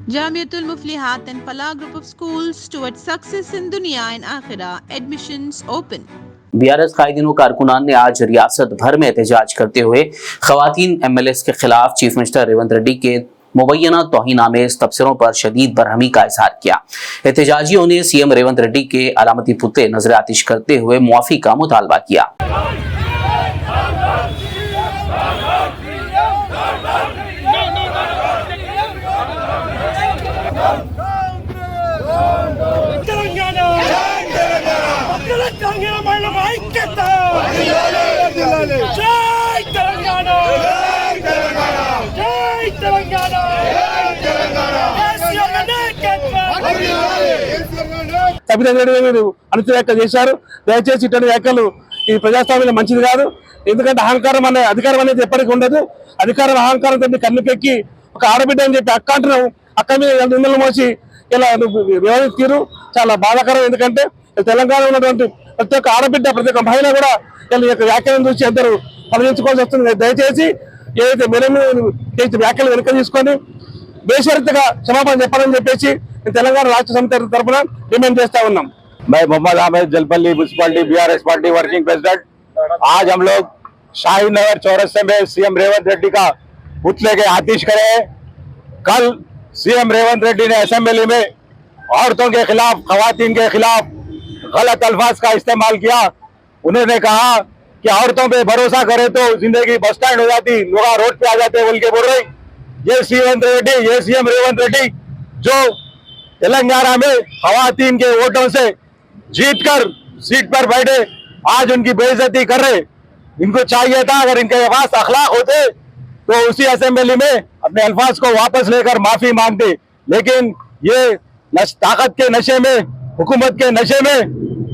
Jamiatul Muflihat and Falah Group of Schools towards success in Dunya and Akhirah. Admissions open. BRS कायदीन व कारकुनान ने आज रियासत भर में एहतजाज करते हुए खवातीन एमएलएस के खिलाफ चीफ मिनिस्टर रेवंत रेड्डी के मुबैना तौहीन-आमेज तबसरों पर शदीद बरहमी का इजहार किया। एहतजाजियों ने सीएम रेवंत रेड्डी के अलामती पुतले नजर आतिश करते हुए मुआफी का मुतालबा किया। అనుచిత వ్యాఖ్యలు చేశారు। దయచేసి ఇటువంటి వ్యాఖ్యలు ఈ ప్రజాస్వామ్యంలో మంచిది కాదు। ఎందుకంటే అహంకారం అధికారం అనేది ఎప్పటికీ ఉండదు। అధికారం అహంకారంతో కన్నుకెక్కి ఒక ఆడబిడ్డ అని చెప్పి అక్క అంటున్నావు, అక్క మీద నిందలు మోసి ఇలా వ్యవహారం తీరు చాలా బాధాకరం। ఎందుకంటే తెలంగాణలో ఉన్నటువంటి ప్రతి ఒక్క ఆడబిడ్డ ప్రతి ఒక్క మహిళ కూడా ఈ యొక్క వ్యాఖ్యలను చూసి అందరూ పరిగణించుకోవాల్సి వస్తుంది। దయచేసి ఏదైతే చేసిన వ్యాఖ్యలు వెనుక తీసుకొని బేషరతుగా క్షమాపణ చెప్పాలని చెప్పేసి తెలంగాణ రాష్ట్ర సమితి తరఫున డిమాండ్ చేస్తా ఉన్నాం। मैं Mohammed Aamir Jalpally municipality BRS party working president. आज हम लोग शाहीन नगर चौरस्ते में सीएम रेवंत रेड्डी का पुतले के आतिश करे। कल सीएम रेवंत रेड्डी ने असेंबली में औरतों के खिलाफ, खवातीन के खिलाफ गलत अल्फाज का इस्तेमाल किया। उन्होंने कहा कि औरतों पे भरोसा करे तो जिंदगी बस स्टैंड हो जाती, लोग रोड पे आ जाते बोल के बोल रही। ये सीएम रेवंत रेड्डी जो तेलंगाना में खवातीन के वोटों से जीतकर सीट पर बैठे, आज उनकी बेइज्जती कर रहे। इनको चाहिए था अगर इनके पास अखलाक होते तो उसी असेंबली में अपने अल्फाज को वापस लेकर माफी मांगते। लेकिन ये ताकत के नशे में, हुकूमत के नशे में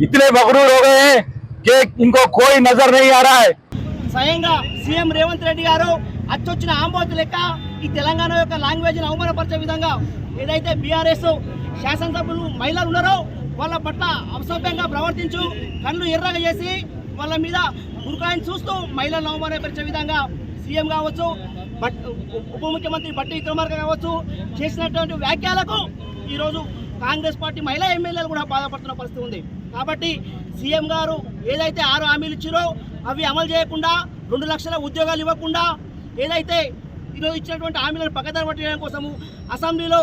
इतने मगरूर हो गए हैं कि इनको कोई नजर नहीं आ रहा है। స్వయంగా సీఎం రేవంత్ రెడ్డి గారు అచ్చొచ్చిన ఆంబోతు లెక్క ఈ తెలంగాణ యొక్క లాంగ్వేజ్ని అవమానపరిచే విధంగా ఏదైతే బీఆర్ఎస్ శాసనసభ్యులు మహిళలు ఉన్నారో వాళ్ళ పట్ల అసభ్యంగా ప్రవర్తించు, కళ్ళు ఎర్రగా చేసి వాళ్ళ మీద గురుకాయని చూస్తూ మహిళలను అవమానపరిచే విధంగా సీఎం కావచ్చు, ఉప ముఖ్యమంత్రి బట్టి విక్రమార్క కావచ్చు చేసినటువంటి వ్యాఖ్యలకు ఈరోజు కాంగ్రెస్ పార్టీ మహిళా ఎమ్మెల్యేలు కూడా బాధపడుతున్న పరిస్థితి ఉంది। కాబట్టి సీఎం గారు ఏదైతే 6 హామీలు ఇచ్చారో అవి అమలు చేయకుండా, 2 లక్షల ఉద్యోగాలు ఇవ్వకుండా, ఏదైతే ఈరోజు ఇచ్చినటువంటి హామీలను పక్కదారి పట్టడం కోసము అసెంబ్లీలో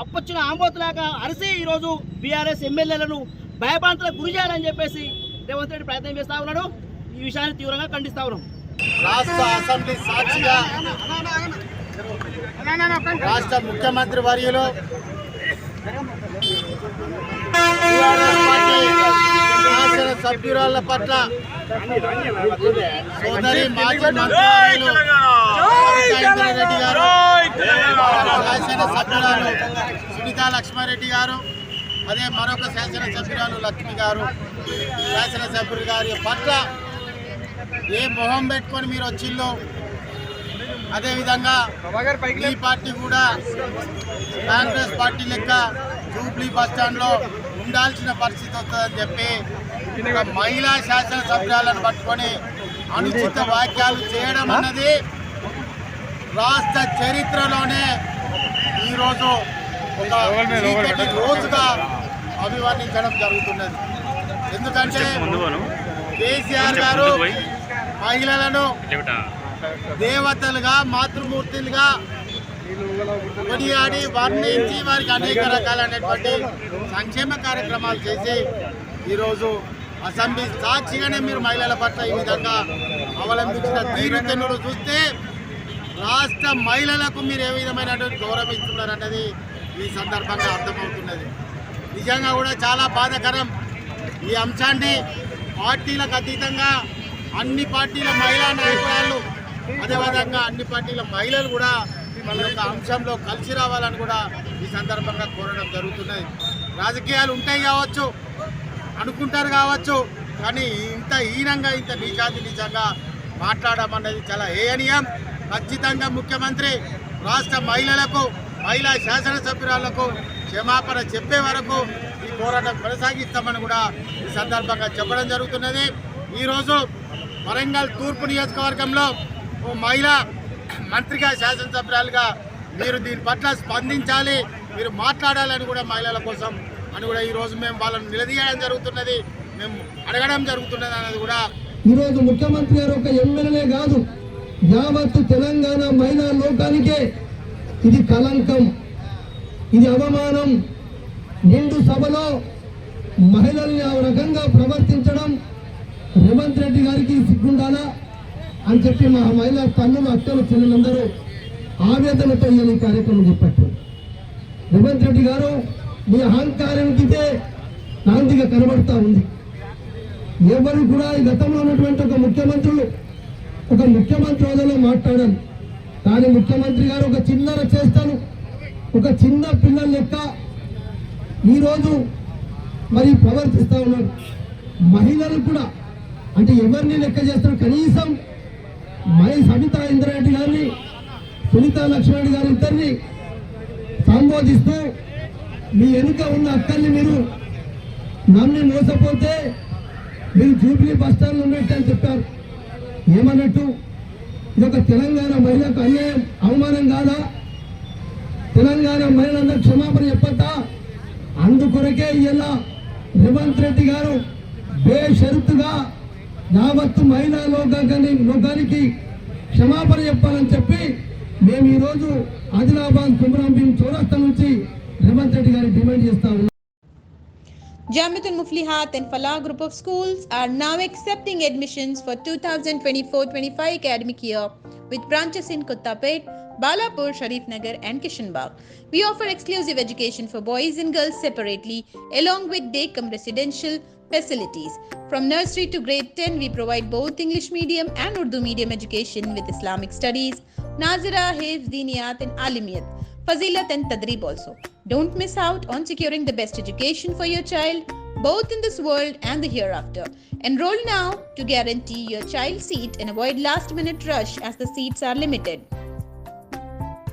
అప్పొచ్చిన ఆంబోతులాగా అరిసి ఈరోజు బీఆర్ఎస్ ఎమ్మెల్యేలను భయభ్రాంతులకు గురి చేయాలని చెప్పేసి రేవంత్ రెడ్డి ప్రయత్నం చేస్తూ ఉన్నాడు। ఈ విషయాన్ని తీవ్రంగా ఖండిస్తా ఉన్నాం। రాష్ట్ర అసెంబ్లీ సాక్షిగా రాష్ట్ర ముఖ్యమంత్రి వర్యులు శాసన సభ్యురాళ్ల పట్ల సోదరి మాజీ మంత్రి రెడ్డి గారు, శాసన సభ్యురాలు సునీతా లక్ష్మారెడ్డి గారు, అదే మరొక శాసన సభ్యురాలు లక్ష్మి గారు, శాసనసభ్యులు గారి పట్ల ఏ మొహం పెట్టుకొని మీరు వచ్చిల్లో అదేవిధంగా ఈ పార్టీ కూడా కాంగ్రెస్ పార్టీ లెక్క జూబ్లీ బస్ స్టాండ్లో ఉండాల్సిన పరిస్థితి వస్తుందని చెప్పి మహిళా శాసనసభ్యులను పట్టుకొని అనుచిత వ్యాఖ్యలు చేయడం అన్నది రాష్ట్ర చరిత్రలోనే ఈరోజు ఒక చీకటి రోజుగా అభివర్ణించడం జరుగుతున్నది। ఎందుకంటే కేసీఆర్ గారు మహిళలను దేవతలుగా, మాతృమూర్తులుగా కొనియాడి వర్ణించి వారికి అనేక రకాలైనటువంటి సంక్షేమ కార్యక్రమాలు చేసి ఈరోజు అసెంబ్లీ సాక్షిగానే మీరు మహిళల పట్ల ఈ విధంగా అవలంబించిన తీరుతెన్నులు చూస్తే రాష్ట్ర మహిళలకు మీరు ఏ విధమైనటువంటి గౌరవం ఇస్తున్నారన్నది ఈ సందర్భంగా అర్థమవుతున్నది। నిజంగా కూడా చాలా బాధాకరం। ఈ అంశాన్ని పార్టీలకు అతీతంగా అన్ని పార్టీల మహిళా నాయకురాళ్ళు, అదేవిధంగా అన్ని పార్టీల మహిళలు కూడా ఈ యొక్క అంశంలో కలిసి రావాలని కూడా ఈ సందర్భంగా కోరడం జరుగుతున్నది। రాజకీయాలు ఉంటాయి కావచ్చు, అనుకుంటారు కావచ్చు, కానీ ఇంత హీనంగా, ఇంత నీచంగా మాట్లాడమన్నది చాలా హేయనీయం। ఖచ్చితంగా ముఖ్యమంత్రి రాష్ట్ర మహిళలకు, మహిళా శాసనసభ్యురాలకు క్షమాపణ చెప్పే వరకు ఈ పోరాటం కొనసాగిస్తామని కూడా ఈ సందర్భంగా చెప్పడం జరుగుతున్నది। ఈరోజు వరంగల్ తూర్పు నియోజకవర్గంలో ఓ మహిళా మంత్రిగా, శాసనసభ్యురాలుగా మీరు దీని పట్ల స్పందించాలి, మీరు మాట్లాడాలని కూడా మహిళల కోసం అని కూడా ఈరోజు మేము వాళ్ళని నిలదీయడం జరుగుతున్నది, మేము అడగడం జరుగుతున్నది అనేది కూడా. ఈరోజు ముఖ్యమంత్రి గారు ఒక ఎమ్మెల్యే కాదు, యావత్తు తెలంగాణ మహిళా లోకానికే ఇది కలంకం, ఇది అవమానం. నిండు సభలో మహిళల్ని ఆ రకంగా ప్రవర్తించడం రేవంత్ రెడ్డి గారికి సిగ్గుండాలా అని చెప్పి మా మహిళా తల్లులు అక్కలు చెల్లెలందరూ ఆవేదనతో ఈ కార్యక్రమం చేపట్టారు. రేవంత్ రెడ్డి గారు మీ అహంకారానికి ఇదే నాందిగా కనబడతా ఉంది. ఎవరు కూడా ఈ గతంలో ఉన్నటువంటి ఒక ముఖ్యమంత్రి హోదాలో మాట్లాడాలి, కానీ ముఖ్యమంత్రి గారు ఒక చిన్నర చేస్తాను, ఒక చిన్న పిల్లల లెక్క ఈరోజు మరి ప్రవర్తిస్తూ ఉన్నారు. మహిళలు కూడా అంటే ఎవరిని లెక్క చేస్తారు? కనీసం సబితా ఇంద్రారెడ్డి గారిని, సునీతా లక్ష్మణ్ గారి ఇద్దరిని సంబోధిస్తూ మీ వెనుక ఉన్న అక్కల్ని మీరు నమ్మి మోసపోతే మీరు జూబ్లీ బస్టాండ్లో ఉన్నట్టు అని చెప్పారు. ఏమన్నట్టు? ఇది ఒక తెలంగాణ మహిళకు అన్యాయం, అవమానం కాదా? తెలంగాణ మహిళలందరూ క్షమాపణ చెప్పద్దా? అందుకొరకే ఇలా రేవంత్ రెడ్డి గారు బేషరతుగా యావత్తు మహిళా లోకానికి క్షమాపణ చెప్పాలని చెప్పి మేము ఈరోజు ఆదిలాబాద్ కుమరం భీం చౌరస్తా నుంచి రేవంత్ రెడ్డి గారికి డిమాండ్ చేస్తా ఉన్నాం. Jamiatul Muflihat and Falah group of schools are now accepting admissions for 2024-25 academic year with branches in Kottapet, Balapur, Sharif Nagar and Kishanbagh. We offer exclusive education for boys and girls separately along with day-cum residential facilities. From nursery to grade 10, we provide both English medium and Urdu medium education with Islamic studies, Nazira, Hifz, Diniyat and Alimiyat, Fazilat and Tadrib also. Don't miss out on securing the best education for your child, both in this world and the hereafter. Enroll now to guarantee your child's seat and avoid last-minute rush as the seats are limited.